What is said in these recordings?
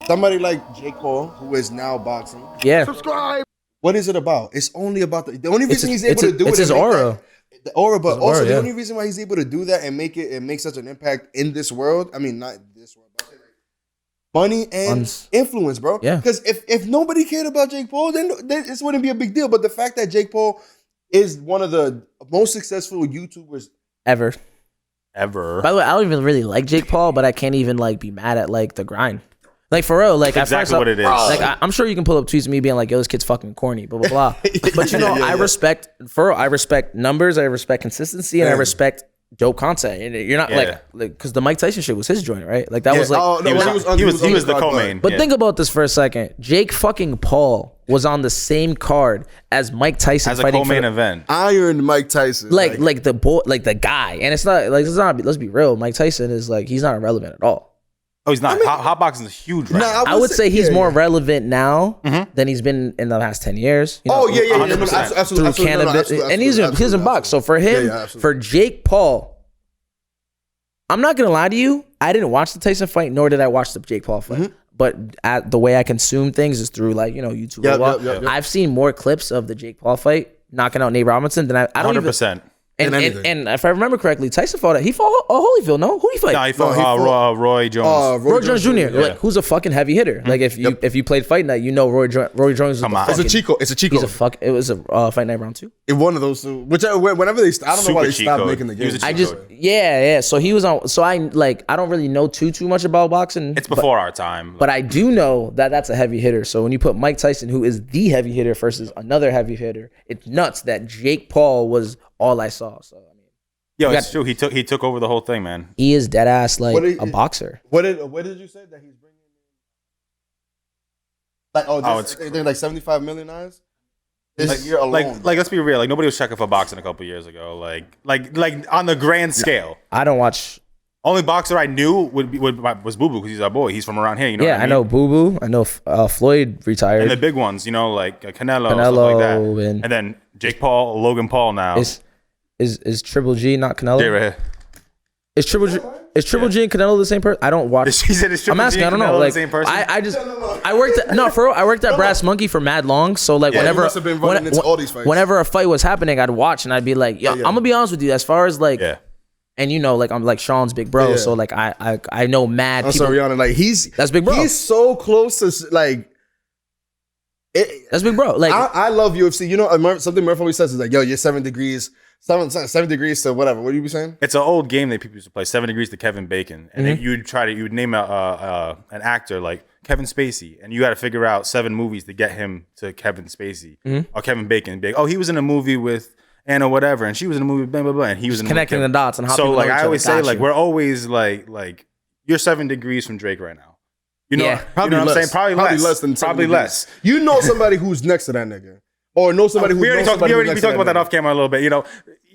somebody like Jake Paul, who is now boxing. Yeah. Subscribe. What is it about? It's only about the only reason he's able to do it. It's his aura. The aura, but also the only reason why he's able to do that and make such an impact in this world. I mean, not this world, but money and influence, bro. Yeah. Because if nobody cared about Jake Paul, then this wouldn't be a big deal. But the fact that Jake Paul is one of the most successful YouTubers ever. By the way, I don't even really like Jake Paul, but I can't even like be mad at like the grind. Like for real, like that's exactly what it is. Like I'm sure you can pull up tweets of me being like, "Yo, this kid's fucking corny," blah blah blah. But you know, I respect numbers, I respect consistency, and I respect dope content. And you're not like because the Mike Tyson shit was his joint, right? Like that was like he was the co-main. But think about this for a second. Jake fucking Paul was on the same card as Mike Tyson as a co-main event. Iron Mike Tyson, like the boy, like the guy, and it's not. Let's be real. Mike Tyson is like he's not irrelevant at all. Oh, he's not. Hot boxing is huge right now. I would say he's more relevant now than he's been in the last 10 years. You know, absolutely. Through cannabis. And he's in box. So for him, for Jake Paul, I'm not going to lie to you. I didn't watch the Tyson fight, nor did I watch the Jake Paul fight. But the way I consume things is through like, YouTube. I've seen more clips of the Jake Paul fight knocking out Nate Robinson than I don't 100%. And if I remember correctly, Tyson fought Holyfield. No, who did he fight? No, he fought Roy Jones. Roy Jones Jr. Yeah. Like, who's a fucking heavy hitter? Like if you played Fight Night, you know Roy Jones. Was it's a Chico. It's a Chico. It was a Fight Night round 2. In one of those two. Whenever they, I don't know why they stopped making the game. So he was on. So I don't really know too much about boxing. It's before our time, but I do know that that's a heavy hitter. So when you put Mike Tyson, who is the heavy hitter, versus another heavy hitter, it's nuts that Jake Paul was all I saw. So I mean, it's true. He took over the whole thing, man. He is dead ass like a boxer. What did you say that he's bringing? Like they're like 75 million eyes. This year alone. Like let's be real. Like nobody was checking for boxing a couple years ago. Like on the grand scale. I don't watch. Only boxer I knew was Boo Boo because he's our boy. He's from around here. You know. Yeah, I know Boo Boo. I know Floyd retired. And the big ones, like Canelo stuff like that. And then Jake Paul, Logan Paul now. Is Triple G not Canelo? Yeah, right here. Is Triple G and Canelo the same person? I don't watch. He said, I'm asking. I don't know. Like the same person? I worked at Brass Monkey for mad long. So like whenever a fight was happening, I'd watch and I'd be like, yo, I'm gonna be honest with you. As far as like, and like I'm like Sean's big bro. So like I know mad people. Rihanna, like that's big bro. He's so close to like. That's big bro. Like I love UFC. You know, something Murph always says is like, yo, you're 7 degrees to whatever. What do you be saying? It's an old game that people used to play, 7 degrees to Kevin Bacon. And then you would name an actor like Kevin Spacey, and you got to figure out 7 movies to get him to Kevin Spacey or Kevin Bacon. Be like, oh, he was in a movie with Anna whatever, and she was in a movie blah blah blah, and he was in connecting the dots and how. So like I always say, like we're always like you're 7 degrees from Drake right now. You know, probably what I'm saying? Probably less than probably less. You know somebody who's next to that nigga, or know somebody who. We talked about that off camera a little bit. You know.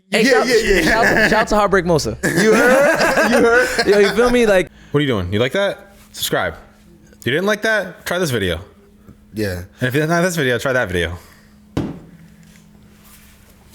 Hey, shout out to Heartbreak Mosa. You heard? Yo, you feel me? Like, what are you doing? You like that? Subscribe. If you didn't like that, try this video. Yeah. And if you didn't like this video, try that video.